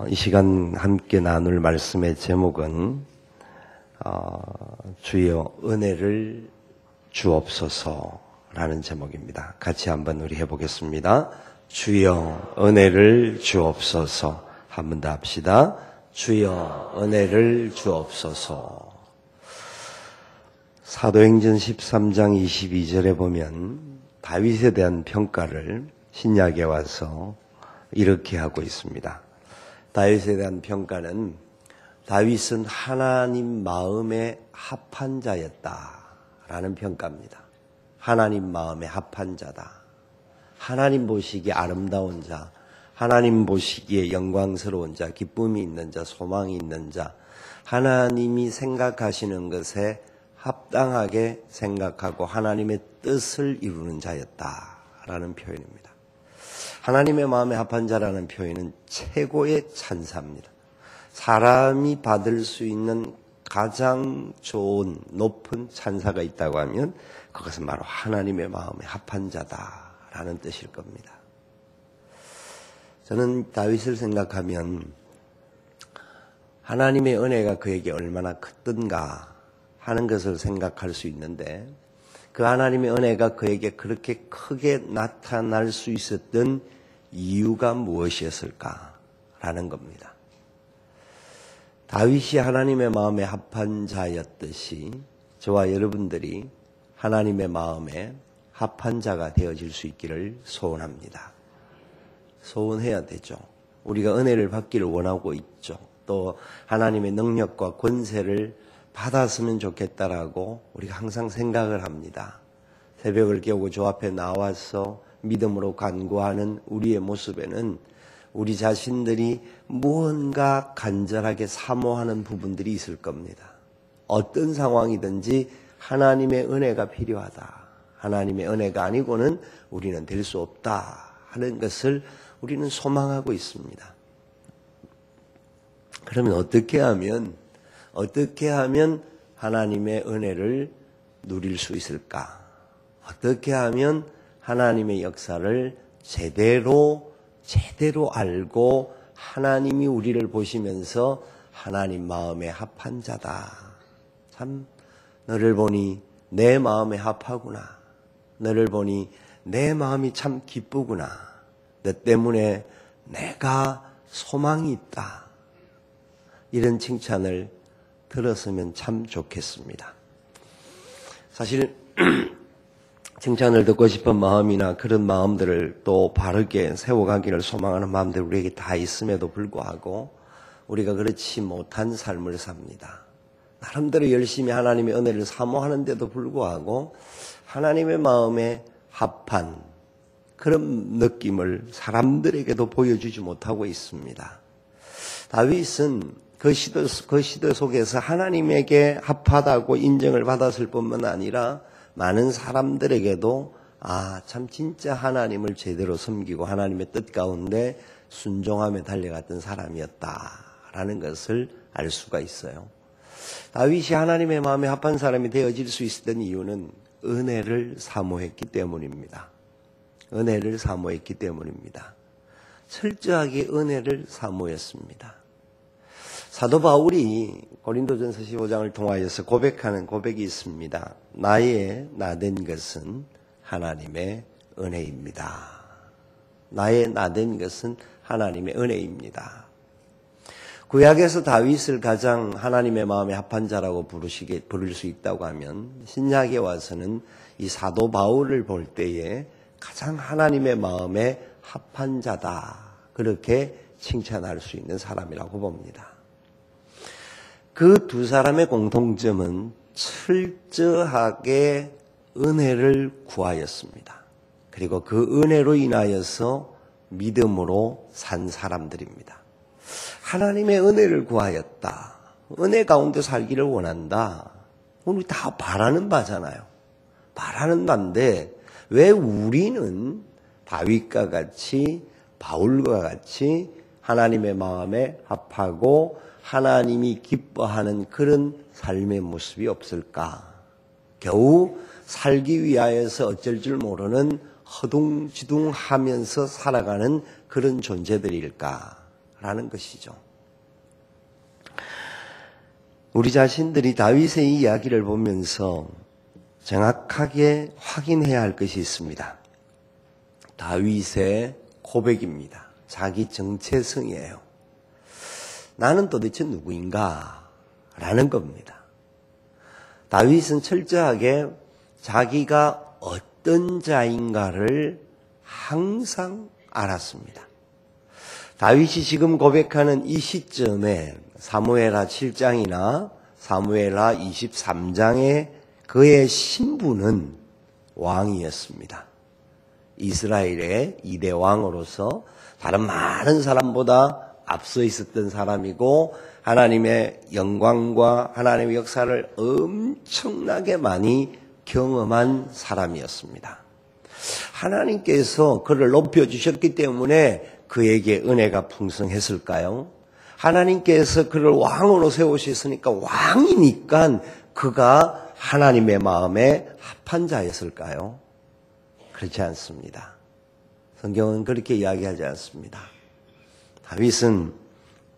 이 시간 함께 나눌 말씀의 제목은 주여 은혜를 주옵소서라는 제목입니다. 같이 한번 우리 해보겠습니다. 주여 은혜를 주옵소서. 한 번 더 합시다. 주여 은혜를 주옵소서. 사도행전 13장 22절에 보면 다윗에 대한 평가를 신약에 와서 이렇게 하고 있습니다. 다윗에 대한 평가는 다윗은 하나님 마음에 합한 자였다라는 평가입니다. 하나님 마음에 합한 자다. 하나님 보시기에 아름다운 자, 하나님 보시기에 영광스러운 자, 기쁨이 있는 자, 소망이 있는 자, 하나님이 생각하시는 것에 합당하게 생각하고 하나님의 뜻을 이루는 자였다라는 표현입니다. 하나님의 마음에 합한 자라는 표현은 최고의 찬사입니다. 사람이 받을 수 있는 가장 좋은 높은 찬사가 있다고 하면 그것은 바로 하나님의 마음에 합한 자다라는 뜻일 겁니다. 저는 다윗을 생각하면 하나님의 은혜가 그에게 얼마나 컸던가 하는 것을 생각할 수 있는데 그 하나님의 은혜가 그에게 그렇게 크게 나타날 수 있었던 이유가 무엇이었을까라는 겁니다. 다윗이 하나님의 마음에 합한 자였듯이 저와 여러분들이 하나님의 마음에 합한 자가 되어질 수 있기를 소원합니다. 소원해야 되죠. 우리가 은혜를 받기를 원하고 있죠. 또 하나님의 능력과 권세를 받았으면 좋겠다라고 우리가 항상 생각을 합니다. 새벽을 깨우고 주 앞에 나와서 믿음으로 간구하는 우리의 모습에는 우리 자신들이 무언가 간절하게 사모하는 부분들이 있을 겁니다. 어떤 상황이든지 하나님의 은혜가 필요하다. 하나님의 은혜가 아니고는 우리는 될 수 없다 하는 것을 우리는 소망하고 있습니다. 그러면 어떻게 하면 하나님의 은혜를 누릴 수 있을까? 어떻게 하면 하나님의 역사를 제대로 알고 하나님이 우리를 보시면서 하나님 마음에 합한 자다. 참 너를 보니 내 마음에 합하구나. 너를 보니 내 마음이 참 기쁘구나. 너 때문에 내가 소망이 있다. 이런 칭찬을 들었으면 참 좋겠습니다. 사실 칭찬을 듣고 싶은 마음이나 그런 마음들을 또 바르게 세워가기를 소망하는 마음들 우리에게 다 있음에도 불구하고 우리가 그렇지 못한 삶을 삽니다. 나름대로 열심히 하나님의 은혜를 사모하는데도 불구하고 하나님의 마음에 합한 그런 느낌을 사람들에게도 보여주지 못하고 있습니다. 다윗은 그 시대 속에서 하나님에게 합하다고 인정을 받았을 뿐만 아니라 많은 사람들에게도 참 진짜 하나님을 제대로 섬기고 하나님의 뜻 가운데 순종하며 달려갔던 사람이었다라는 것을 알 수가 있어요. 다윗이 하나님의 마음에 합한 사람이 되어질 수 있었던 이유는 은혜를 사모했기 때문입니다. 은혜를 사모했기 때문입니다. 철저하게 은혜를 사모했습니다. 사도 바울이 고린도전서 15장을 통하여서 고백하는 고백이 있습니다. 나의 나된 것은 하나님의 은혜입니다. 나의 나된 것은 하나님의 은혜입니다. 구약에서 다윗을 가장 하나님의 마음에 합한 자라고 부를 수 있다고 하면 신약에 와서는 이 사도 바울을 볼 때에 가장 하나님의 마음에 합한 자다. 그렇게 칭찬할 수 있는 사람이라고 봅니다. 그 두 사람의 공통점은 철저하게 은혜를 구하였습니다. 그리고 그 은혜로 인하여서 믿음으로 산 사람들입니다. 하나님의 은혜를 구하였다. 은혜 가운데 살기를 원한다. 우리 다 바라는 바잖아요. 바라는 바인데 왜 우리는 다윗과 같이 바울과 같이 하나님의 마음에 합하고 하나님이 기뻐하는 그런 삶의 모습이 없을까? 겨우 살기 위하여서 어쩔 줄 모르는 허둥지둥하면서 살아가는 그런 존재들일까? 라는 것이죠. 우리 자신들이 다윗의 이 이야기를 보면서 정확하게 확인해야 할 것이 있습니다. 다윗의 고백입니다. 자기 정체성이에요. 나는 도대체 누구인가? 라는 겁니다. 다윗은 철저하게 자기가 어떤 자인가를 항상 알았습니다. 다윗이 지금 고백하는 이 시점에 사무엘하 7장이나 사무엘하 23장의 그의 신분은 왕이었습니다. 이스라엘의 2대 왕으로서 다른 많은 사람보다 앞서 있었던 사람이고 하나님의 영광과 하나님의 역사를 엄청나게 많이 경험한 사람이었습니다. 하나님께서 그를 높여주셨기 때문에 그에게 은혜가 풍성했을까요? 하나님께서 그를 왕으로 세우셨으니까 왕이니까 그가 하나님의 마음에 합한 자였을까요? 그렇지 않습니다. 성경은 그렇게 이야기하지 않습니다. 다윗은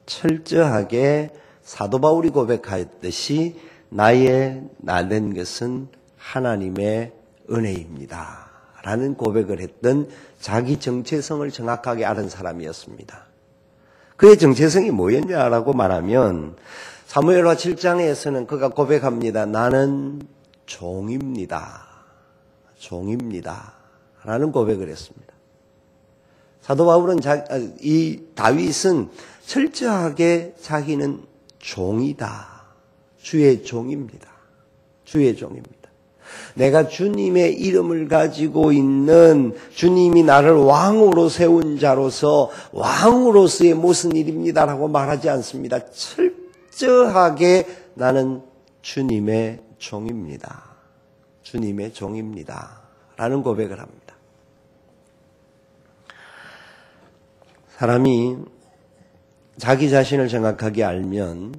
철저하게 사도 바울이 고백하였듯이 나의 나된 것은 하나님의 은혜입니다. 라는 고백을 했던 자기 정체성을 정확하게 아는 사람이었습니다. 그의 정체성이 뭐였냐라고 말하면 사무엘하 7장에서는 그가 고백합니다. 나는 종입니다. 종입니다. 라는 고백을 했습니다. 사도 바울은 이 다윗은 철저하게 자기는 종이다. 주의 종입니다. 주의 종입니다. 내가 주님의 이름을 가지고 있는 주님이 나를 왕으로 세운 자로서 왕으로서의 무슨 일입니다라고 말하지 않습니다. 철저하게 나는 주님의 종입니다. 주님의 종입니다. 라는 고백을 합니다. 사람이 자기 자신을 정확하게 알면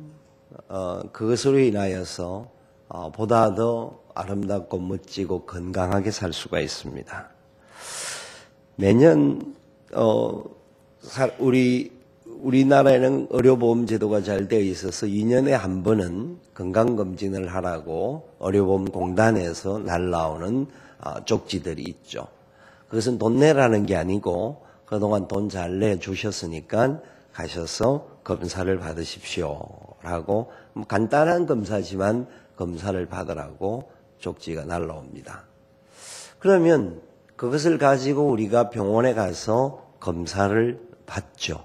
그것으로 인하여서 보다 더 아름답고 멋지고 건강하게 살 수가 있습니다. 매년 우리나라에는 의료보험 제도가 잘 되어 있어서 2년에 한 번은 건강검진을 하라고 의료보험공단에서 날라오는 쪽지들이 있죠. 그것은 돈 내라는 게 아니고 그동안 돈 잘 내주셨으니까 가셔서 검사를 받으십시오 라고 간단한 검사지만 검사를 받으라고 쪽지가 날라옵니다. 그러면 그것을 가지고 우리가 병원에 가서 검사를 받죠.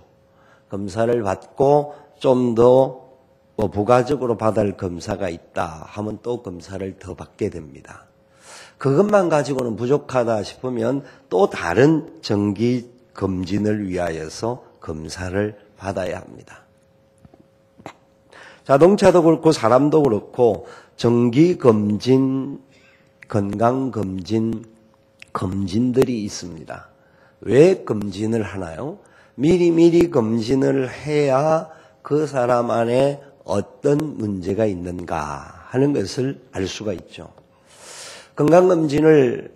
검사를 받고 좀 더 부가적으로 받을 검사가 있다 하면 또 검사를 더 받게 됩니다. 그것만 가지고는 부족하다 싶으면 또 다른 정기 검진을 위하여서 검사를 받아야 합니다. 자동차도 그렇고 사람도 그렇고 정기검진, 건강검진, 검진들이 있습니다. 왜 검진을 하나요? 미리미리 검진을 해야 그 사람 안에 어떤 문제가 있는가 하는 것을 알 수가 있죠. 건강검진을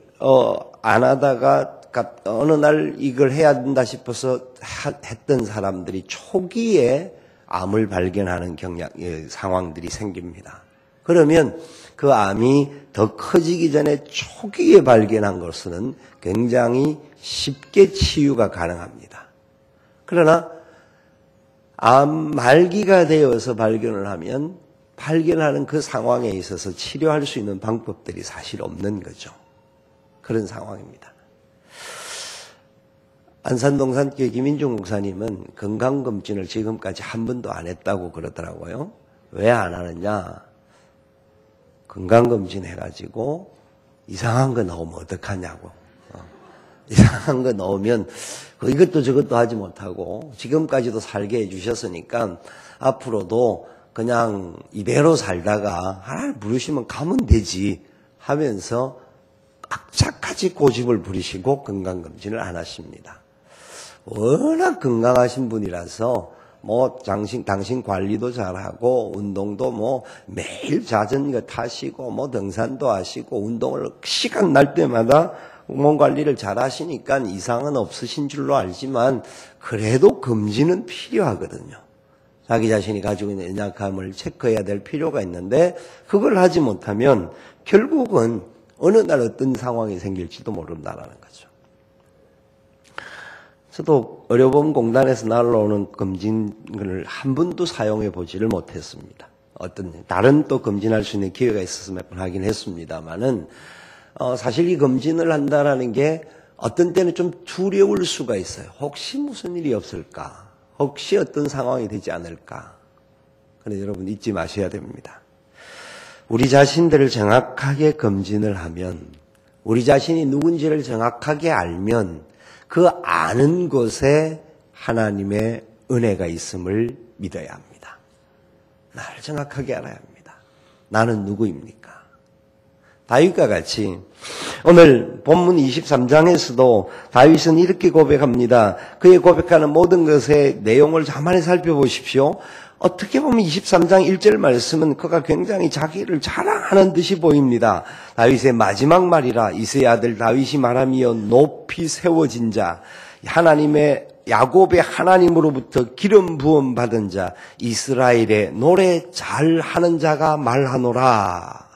안 하다가 어느 날 이걸 해야 된다 싶어서 했던 사람들이 초기에 암을 발견하는 상황들이 생깁니다. 그러면 그 암이 더 커지기 전에 초기에 발견한 것은 굉장히 쉽게 치유가 가능합니다. 그러나 암 말기가 되어서 발견을 하면 발견하는 그 상황에 있어서 치료할 수 있는 방법들이 사실 없는 거죠. 그런 상황입니다. 안산동산교회 김인중 목사님은 건강검진을 지금까지 한 번도 안 했다고 그러더라고요. 왜 안 하느냐? 건강검진 해가지고 이상한 거 나오면 어떡하냐고. 이상한 거 나오면 이것도 저것도 하지 못하고 지금까지도 살게 해주셨으니까 앞으로도 그냥 이대로 살다가 하나님 부르시면 가면 되지 하면서 악착같이 고집을 부리시고 건강검진을 안 하십니다. 워낙 건강하신 분이라서 당신 관리도 잘하고 운동도 매일 자전거 타시고 등산도 하시고 운동을 시간 날 때마다 몸 관리를 잘 하시니까 이상은 없으신 줄로 알지만 그래도 검진은 필요하거든요. 자기 자신이 가지고 있는 연약함을 체크해야 될 필요가 있는데 그걸 하지 못하면 결국은 어느 날 어떤 상황이 생길지도 모른다는 거죠. 저도 의료보험공단에서 날라오는 검진을 한 번도 사용해 보지를 못했습니다. 다른 또 검진할 수 있는 기회가 있어서 몇 번 하긴 했습니다만은, 사실 이 검진을 한다라는 게 어떤 때는 좀 두려울 수가 있어요. 혹시 무슨 일이 없을까? 혹시 어떤 상황이 되지 않을까? 그런데 여러분 잊지 마셔야 됩니다. 우리 자신들을 정확하게 검진을 하면, 우리 자신이 누군지를 정확하게 알면 그 아는 곳에 하나님의 은혜가 있음을 믿어야 합니다. 나를 정확하게 알아야 합니다. 나는 누구입니까? 다윗과 같이 오늘 본문 23장에서도 다윗은 이렇게 고백합니다. 그의 고백하는 모든 것의 내용을 가만히 살펴보십시오. 어떻게 보면 23장 1절 말씀은 그가 굉장히 자기를 자랑하는 듯이 보입니다. 다윗의 마지막 말이라 이새의 아들 다윗이 말하며 높이 세워진 자, 하나님의 야곱의 하나님으로부터 기름 부음 받은 자, 이스라엘의 노래 잘하는 자가 말하노라.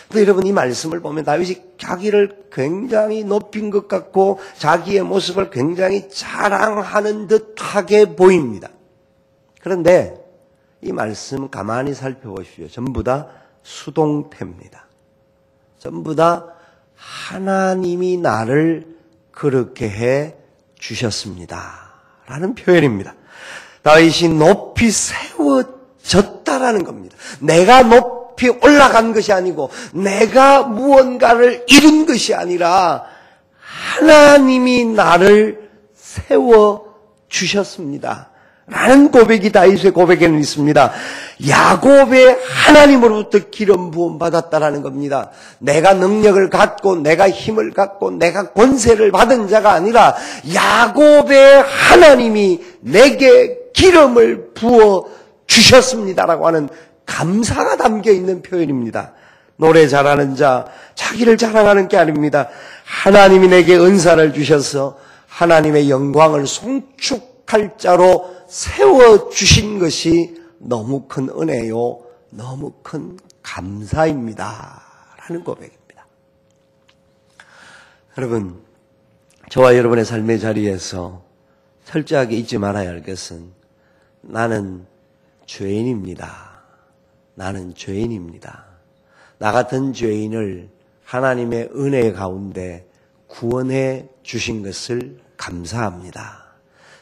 근데 여러분 이 말씀을 보면 다윗이 자기를 굉장히 높인 것 같고 자기의 모습을 굉장히 자랑하는 듯하게 보입니다. 그런데 이 말씀 가만히 살펴보십시오. 전부 다 수동태입니다. 전부 다 하나님이 나를 그렇게 해 주셨습니다. 라는 표현입니다. 다윗이 높이 세워졌다라는 겁니다. 내가 높이 올라간 것이 아니고 내가 무언가를 이룬 것이 아니라 하나님이 나를 세워주셨습니다. 라는 고백이 다윗의 고백에는 있습니다. 야곱의 하나님으로부터 기름 부음 받았다라는 겁니다. 내가 능력을 갖고 내가 힘을 갖고 내가 권세를 받은 자가 아니라 야곱의 하나님이 내게 기름을 부어 주셨습니다라고 하는 감사가 담겨 있는 표현입니다. 노래 잘하는 자, 자기를 자랑하는 게 아닙니다. 하나님이 내게 은사를 주셔서 하나님의 영광을 송축할 자로 세워주신 것이 너무 큰 은혜요, 너무 큰 감사입니다. 라는 고백입니다. 여러분, 저와 여러분의 삶의 자리에서 철저하게 잊지 말아야 할 것은 나는 죄인입니다. 나는 죄인입니다. 나 같은 죄인을 하나님의 은혜 가운데 구원해 주신 것을 감사합니다.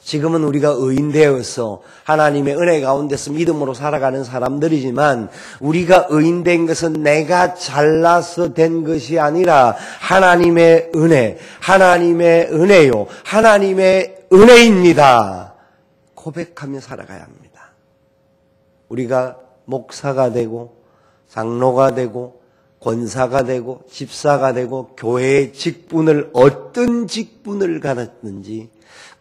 지금은 우리가 의인되어서 하나님의 은혜 가운데서 믿음으로 살아가는 사람들이지만 우리가 의인된 것은 내가 잘나서 된 것이 아니라 하나님의 은혜, 하나님의 은혜요, 하나님의 은혜입니다. 고백하며 살아가야 합니다. 우리가 목사가 되고 장로가 되고 권사가 되고 집사가 되고 교회의 직분을 어떤 직분을 가졌는지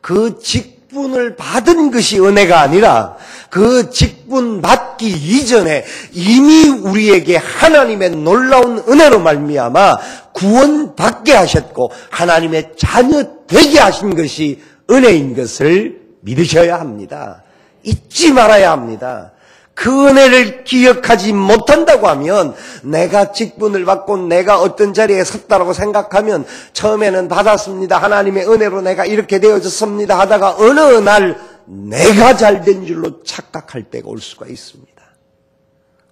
그 직분을 받은 것이 은혜가 아니라 그 직분 받기 이전에 이미 우리에게 하나님의 놀라운 은혜로 말미암아 구원받게 하셨고 하나님의 자녀 되게 하신 것이 은혜인 것을 믿으셔야 합니다. 잊지 말아야 합니다. 그 은혜를 기억하지 못한다고 하면 내가 직분을 받고 내가 어떤 자리에 섰다라고 생각하면 처음에는 받았습니다. 하나님의 은혜로 내가 이렇게 되어졌습니다 하다가 어느 날 내가 잘된 줄로 착각할 때가 올 수가 있습니다.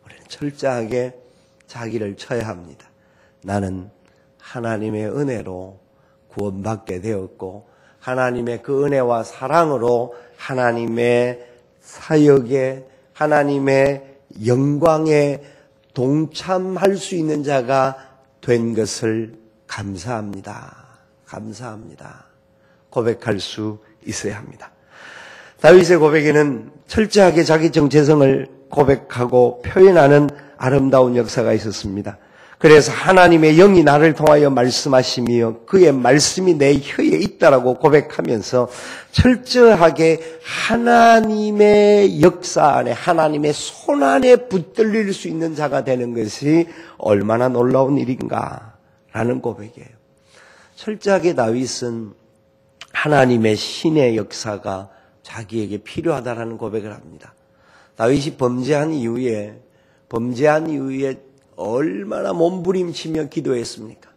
우리는 철저하게 자기를 쳐야 합니다. 나는 하나님의 은혜로 구원받게 되었고 하나님의 그 은혜와 사랑으로 하나님의 사역에 하나님의 영광에 동참할 수 있는 자가 된 것을 감사합니다. 감사합니다. 고백할 수 있어야 합니다. 다윗의 고백에는 철저하게 자기 정체성을 고백하고 표현하는 아름다운 역사가 있었습니다. 그래서 하나님의 영이 나를 통하여 말씀하시며 그의 말씀이 내 혀에 있다라고 고백하면서 철저하게 하나님의 역사 안에 하나님의 손 안에 붙들릴 수 있는 자가 되는 것이 얼마나 놀라운 일인가라는 고백이에요. 철저하게 다윗은 하나님의 신의 역사가 자기에게 필요하다라는 고백을 합니다. 다윗이 범죄한 이후에 얼마나 몸부림치며 기도했습니까?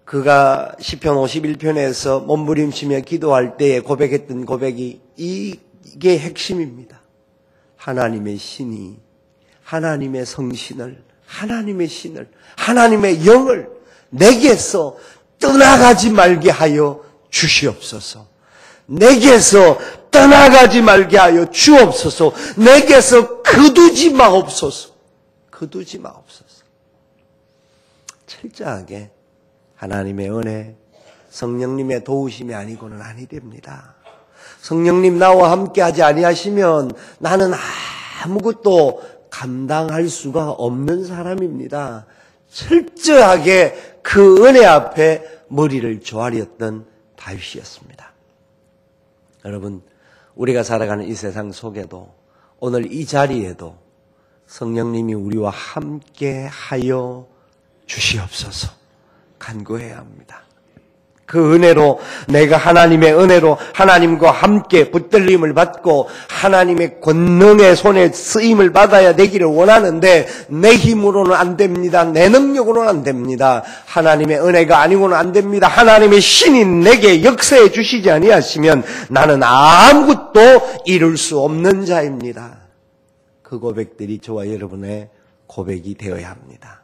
그가 시편 51편에서 몸부림치며 기도할 때에 고백했던 고백이 이게 핵심입니다. 하나님의 신이 하나님의 성신을, 하나님의 신을, 하나님의 영을 내게서 떠나가지 말게 하여 주시옵소서. 내게서 떠나가지 말게 하여 주옵소서. 내게서 거두지 마옵소서. 거두지 마옵소서. 철저하게 하나님의 은혜, 성령님의 도우심이 아니고는 아니 됩니다. 성령님 나와 함께 하지 아니하시면 나는 아무것도 감당할 수가 없는 사람입니다. 철저하게 그 은혜 앞에 머리를 조아렸던 다윗이었습니다. 여러분, 우리가 살아가는 이 세상 속에도 오늘 이 자리에도 성령님이 우리와 함께 하여 주시옵소서 간구해야 합니다. 그 은혜로 내가 하나님의 은혜로 하나님과 함께 붙들림을 받고 하나님의 권능의 손에 쓰임을 받아야 되기를 원하는데 내 힘으로는 안 됩니다. 내 능력으로는 안 됩니다. 하나님의 은혜가 아니고는 안 됩니다. 하나님의 신이 내게 역사해 주시지 아니하시면 나는 아무것도 이룰 수 없는 자입니다. 그 고백들이 저와 여러분의 고백이 되어야 합니다.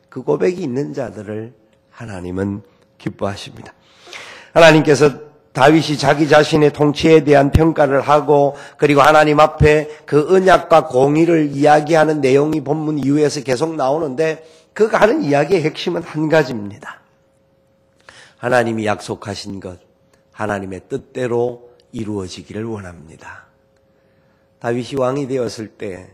그 고백이 있는 자들을 하나님은 기뻐하십니다. 하나님께서 다윗이 자기 자신의 통치에 대한 평가를 하고 그리고 하나님 앞에 그 언약과 공의를 이야기하는 내용이 본문 이후에서 계속 나오는데 그가 하는 이야기의 핵심은 한 가지입니다. 하나님이 약속하신 것, 하나님의 뜻대로 이루어지기를 원합니다. 다윗이 왕이 되었을 때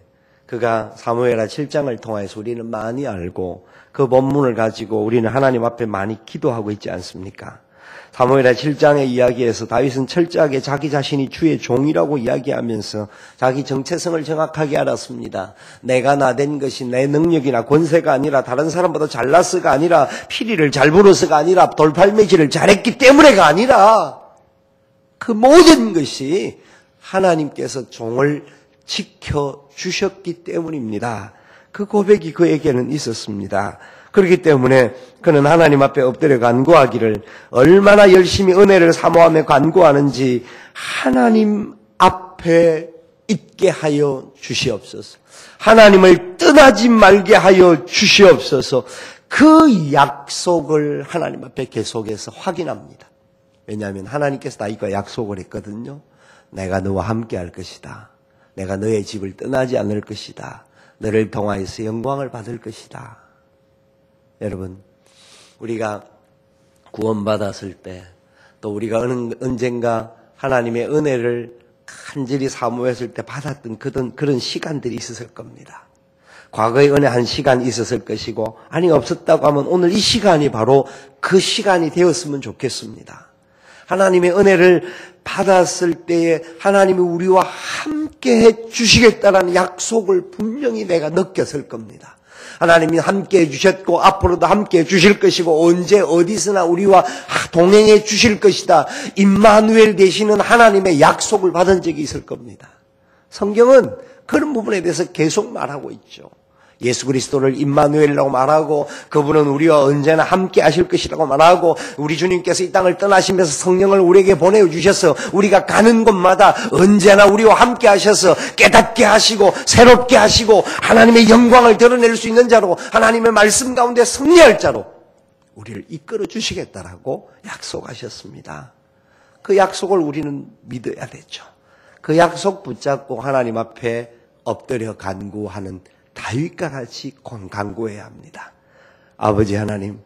그가 사무엘하 7장을 통해서 우리는 많이 알고 그 본문을 가지고 우리는 하나님 앞에 많이 기도하고 있지 않습니까? 사무엘하 7장의 이야기에서 다윗은 철저하게 자기 자신이 주의 종이라고 이야기하면서 자기 정체성을 정확하게 알았습니다. 내가 나된 것이 내 능력이나 권세가 아니라 다른 사람보다 잘났어가 아니라 피리를 잘 불어서가 아니라 돌팔매질을 잘했기 때문에가 아니라 그 모든 것이 하나님께서 종을 지켜주셨기 때문입니다. 그 고백이 그에게는 있었습니다. 그렇기 때문에 그는 하나님 앞에 엎드려 간구하기를 얼마나 열심히 은혜를 사모하며 간구하는지 하나님 앞에 있게 하여 주시옵소서. 하나님을 떠나지 말게 하여 주시옵소서. 그 약속을 하나님 앞에 계속해서 확인합니다. 왜냐하면 하나님께서 다윗과 약속을 했거든요. 내가 너와 함께 할 것이다. 내가 너의 집을 떠나지 않을 것이다. 너를 통하여서 영광을 받을 것이다. 여러분, 우리가 구원받았을 때 또 우리가 언젠가 하나님의 은혜를 간절히 사모했을 때 받았던 그런 시간들이 있었을 겁니다. 과거의 은혜 한 시간 있었을 것이고 아니 없었다고 하면 오늘 이 시간이 바로 그 시간이 되었으면 좋겠습니다. 하나님의 은혜를 받았을 때에 하나님이 우리와 함께 해주시겠다라는 약속을 분명히 내가 느꼈을 겁니다. 하나님이 함께 해주셨고 앞으로도 함께 해주실 것이고 언제 어디서나 우리와 동행해 주실 것이다. 임마누엘 되시는 하나님의 약속을 받은 적이 있을 겁니다. 성경은 그런 부분에 대해서 계속 말하고 있죠. 예수 그리스도를 임마누엘이라고 말하고 그분은 우리와 언제나 함께 하실 것이라고 말하고 우리 주님께서 이 땅을 떠나시면서 성령을 우리에게 보내주셔서 우리가 가는 곳마다 언제나 우리와 함께 하셔서 깨닫게 하시고 새롭게 하시고 하나님의 영광을 드러낼 수 있는 자로 하나님의 말씀 가운데 승리할 자로 우리를 이끌어 주시겠다라고 약속하셨습니다. 그 약속을 우리는 믿어야 되죠. 그 약속 붙잡고 하나님 앞에 엎드려 간구하는 다윗과 같이 간구해야 합니다. 아버지 하나님,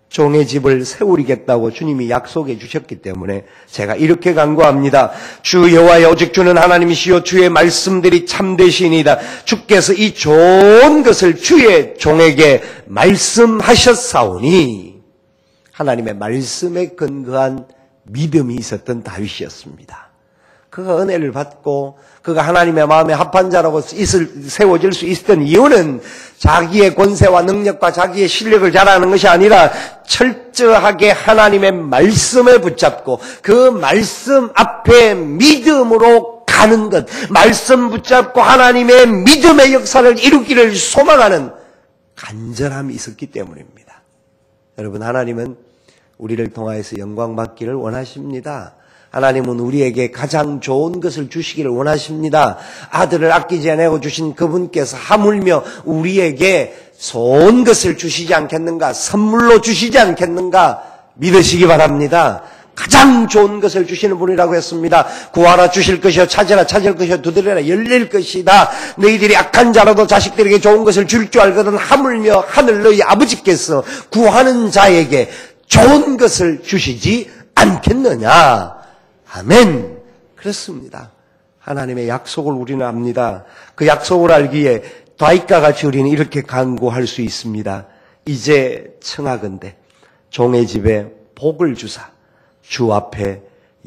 종의 집을 세우리겠다고 주님이 약속해 주셨기 때문에 제가 이렇게 간구합니다. 주 여호와여, 오직 주는 하나님이시요 주의 말씀들이 참되시니이다. 주께서 이 좋은 것을 주의 종에게 말씀하셨사오니 하나님의 말씀에 근거한 믿음이 있었던 다윗이었습니다. 그가 은혜를 받고 그가 하나님의 마음에 합한 자라고 세워질 수 있었던 이유는 자기의 권세와 능력과 자기의 실력을 자랑하는 것이 아니라 철저하게 하나님의 말씀에 붙잡고 그 말씀 앞에 믿음으로 가는 것, 말씀 붙잡고 하나님의 믿음의 역사를 이루기를 소망하는 간절함이 있었기 때문입니다. 여러분, 하나님은 우리를 통하여서 영광 받기를 원하십니다. 하나님은 우리에게 가장 좋은 것을 주시기를 원하십니다. 아들을 아끼지 않고 주신 그분께서 하물며 우리에게 좋은 것을 주시지 않겠는가, 선물로 주시지 않겠는가 믿으시기 바랍니다. 가장 좋은 것을 주시는 분이라고 했습니다. 구하라 주실 것이요, 찾으라 찾을 것이요, 두드리라 열릴 것이다. 너희들이 악한 자라도 자식들에게 좋은 것을 줄 줄 알거든 하물며 하늘 너희 아버지께서 구하는 자에게 좋은 것을 주시지 않겠느냐. 아멘. 그렇습니다. 하나님의 약속을 우리는 압니다. 그 약속을 알기에 다윗과 같이 우리는 이렇게 간구할 수 있습니다. 이제 청하건대 종의 집에 복을 주사 주 앞에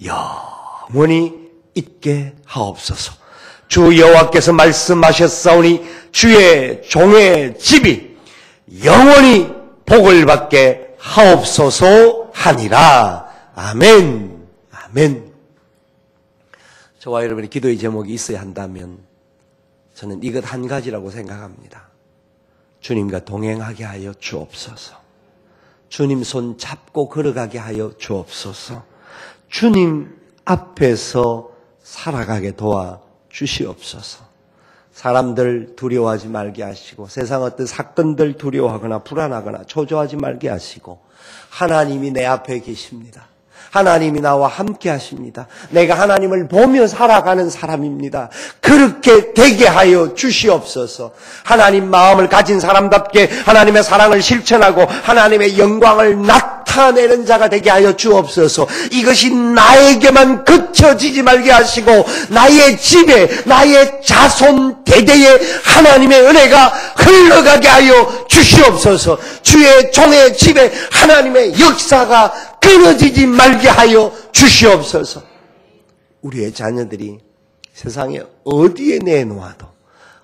영원히 있게 하옵소서. 주 여호와께서 말씀하셨사오니 주의 종의 집이 영원히 복을 받게 하옵소서 하니라. 아멘. 아멘. 저와 여러분의 기도의 제목이 있어야 한다면 저는 이것 한 가지라고 생각합니다. 주님과 동행하게 하여 주옵소서. 주님 손 잡고 걸어가게 하여 주옵소서. 주님 앞에서 살아가게 도와 주시옵소서. 사람들 두려워하지 말게 하시고 세상 어떤 사건들 두려워하거나 불안하거나 초조하지 말게 하시고 하나님이 내 앞에 계십니다. 하나님이 나와 함께 하십니다. 내가 하나님을 보며 살아가는 사람입니다. 그렇게 되게 하여 주시옵소서. 하나님 마음을 가진 사람답게 하나님의 사랑을 실천하고 하나님의 영광을 나타내는 자가 되게 하여 주옵소서. 이것이 나에게만 그쳐지지 말게 하시고 나의 집에 나의 자손 대대에 하나님의 은혜가 흘러가게 하여 주시옵소서. 주의 종의 집에 하나님의 역사가 끊어지지 말게 하여 주시옵소서. 우리의 자녀들이 세상에 어디에 내놓아도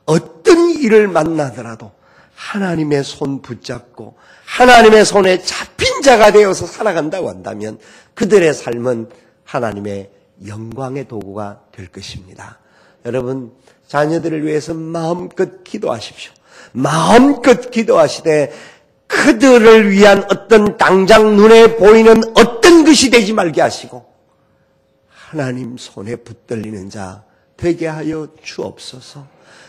어떤 일을 만나더라도 하나님의 손 붙잡고 하나님의 손에 잡힌 자가 되어서 살아간다고 한다면 그들의 삶은 하나님의 영광의 도구가 될 것입니다. 여러분, 자녀들을 위해서 마음껏 기도하십시오. 마음껏 기도하시되 그들을 위한 어떤 당장 눈에 보이는 어떤 것이 되지 말게 하시고 하나님 손에 붙들리는 자 되게 하여 주옵소서.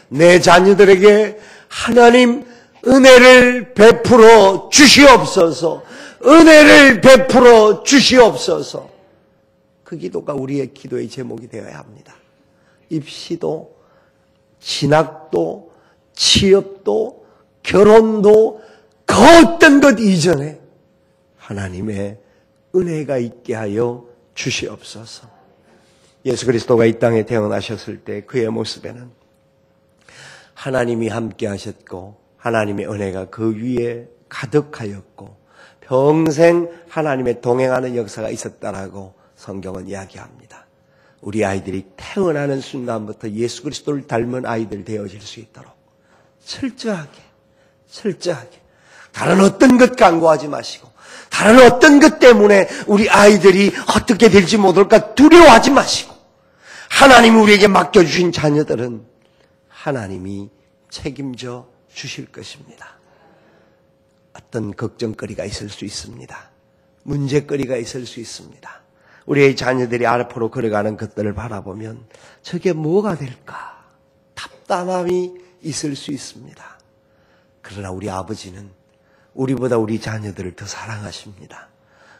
내 자녀들에게 하나님 은혜를 베풀어 주시옵소서. 은혜를 베풀어 주시옵소서. 그 기도가 우리의 기도의 제목이 되어야 합니다. 입시도 진학도 취업도 결혼도 그 어떤 것 이전에 하나님의 은혜가 있게 하여 주시옵소서. 예수 그리스도가 이 땅에 태어나셨을 때 그의 모습에는 하나님이 함께 하셨고 하나님의 은혜가 그 위에 가득하였고 평생 하나님의 동행하는 역사가 있었다라고 성경은 이야기합니다. 우리 아이들이 태어나는 순간부터 예수 그리스도를 닮은 아이들 되어질 수 있도록 철저하게 다른 어떤 것 간구하지 마시고 다른 어떤 것 때문에 우리 아이들이 어떻게 될지 못할까 두려워하지 마시고 하나님이 우리에게 맡겨주신 자녀들은 하나님이 책임져 주실 것입니다. 어떤 걱정거리가 있을 수 있습니다. 문제거리가 있을 수 있습니다. 우리의 자녀들이 앞으로 걸어가는 것들을 바라보면 저게 뭐가 될까 답답함이 있을 수 있습니다. 그러나 우리 아버지는 우리보다 우리 자녀들을 더 사랑하십니다.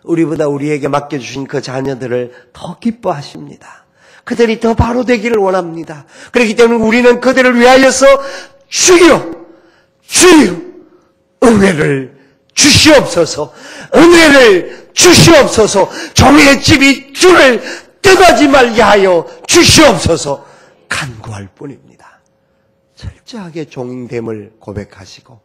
우리보다 우리에게 맡겨주신 그 자녀들을 더 기뻐하십니다. 그들이 더 바로 되기를 원합니다. 그렇기 때문에 우리는 그들을 위하여서 주여 은혜를 주시옵소서. 은혜를 주시옵소서. 종의 집이 주를 떠나지 말게 하여 주시옵소서. 간구할 뿐입니다. 철저하게 종됨을 고백하시고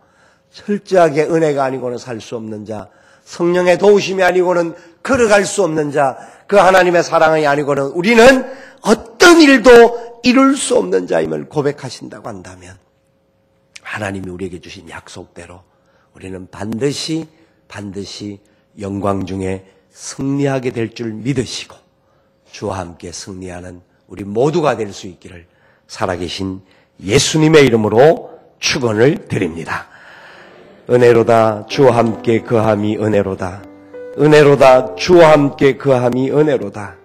철저하게 은혜가 아니고는 살 수 없는 자, 성령의 도우심이 아니고는 걸어갈 수 없는 자, 그 하나님의 사랑이 아니고는 우리는 어떤 일도 이룰 수 없는 자임을 고백하신다고 한다면 하나님이 우리에게 주신 약속대로 우리는 반드시 영광 중에 승리하게 될 줄 믿으시고 주와 함께 승리하는 우리 모두가 될 수 있기를 살아계신 예수님의 이름으로 축원을 드립니다. 은혜로다 주와 함께 거함이 은혜로다. 은혜로다 주와 함께 거함이 은혜로다.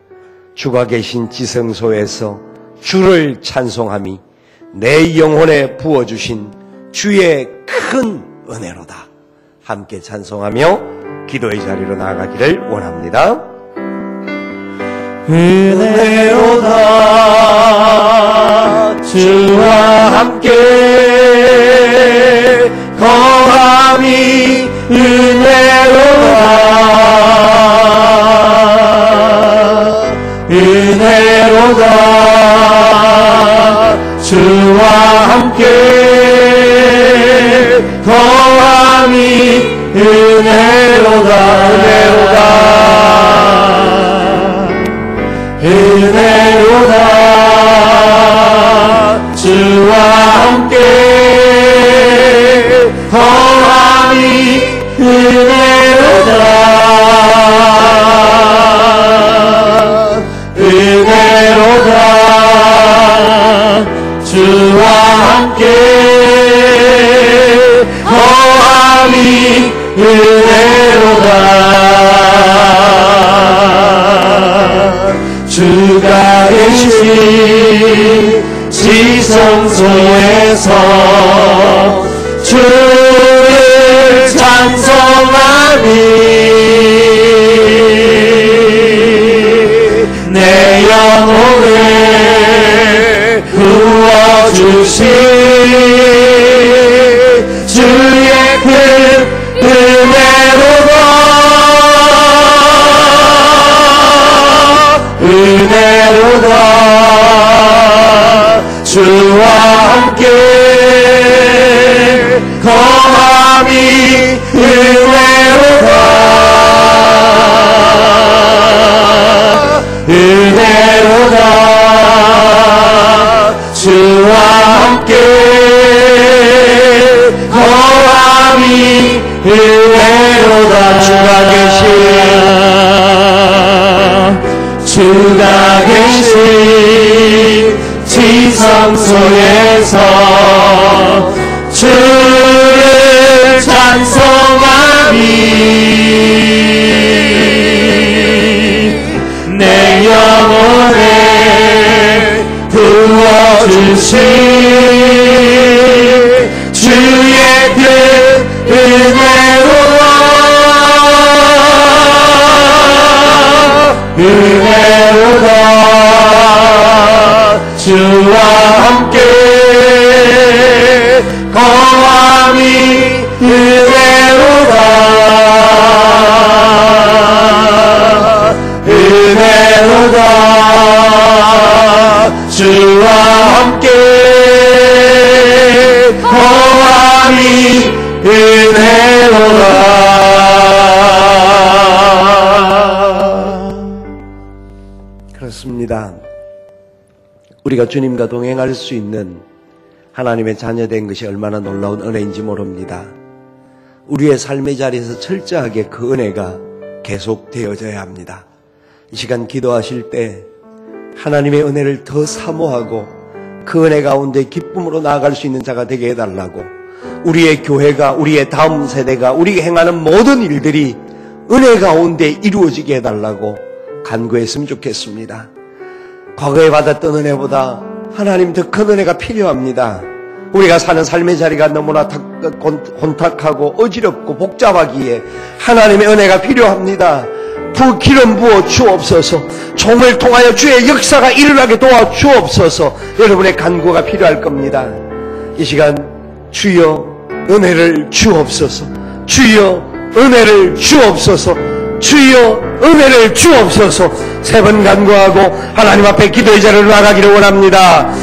주가 계신 지성소에서 주를 찬송함이 내 영혼에 부어주신 주의 큰 은혜로다. 함께 찬송하며 기도의 자리로 나아가기를 원합니다. 은혜로다 주와 함께 거함이 은혜로다. 은혜로다 주와 함께 거함이 은혜로다. 은혜로다 주와 함께 거함이 은혜로다. 은혜로다 주와 함께 거함이 은혜로다. 주가 계신 지성소에서 주를 찬송하니 내 영혼을 부어주신 주의 큰 은혜로다. 은혜로다 주와 함께 거함이 은혜로다. 은혜로다 주와 함께 거함이 은혜로다. 주가 계신 지성소에서 주를 찬송하니 내 영혼에 부어주신 주의 큰 은혜로다. 은혜로다 주와 함께 거함이 은혜로다. 은혜로다 주와 함께 거함이 은혜로다. 그렇습니다. 우리가 주님과 동행할 수 있는 하나님의 자녀된 것이 얼마나 놀라운 은혜인지 모릅니다. 우리의 삶의 자리에서 철저하게 그 은혜가 계속되어져야 합니다. 이 시간 기도하실 때 하나님의 은혜를 더 사모하고 그 은혜 가운데 기쁨으로 나아갈 수 있는 자가 되게 해달라고, 우리의 교회가, 우리의 다음 세대가, 우리가 행하는 모든 일들이 은혜 가운데 이루어지게 해달라고 간구했으면 좋겠습니다. 과거에 받았던 은혜보다 하나님 더 큰 은혜가 필요합니다. 우리가 사는 삶의 자리가 너무나 혼탁하고 어지럽고 복잡하기에 하나님의 은혜가 필요합니다. 기름 부어 주옵소서. 종을 통하여 주의 역사가 일어나게 도와 주옵소서. 여러분의 간구가 필요할 겁니다. 이 시간 주여 은혜를 주옵소서. 주여 은혜를 주옵소서. 주여 은혜를 주옵소서. 세 번 간구하고 하나님 앞에 기도의 자리로 나가기를 원합니다.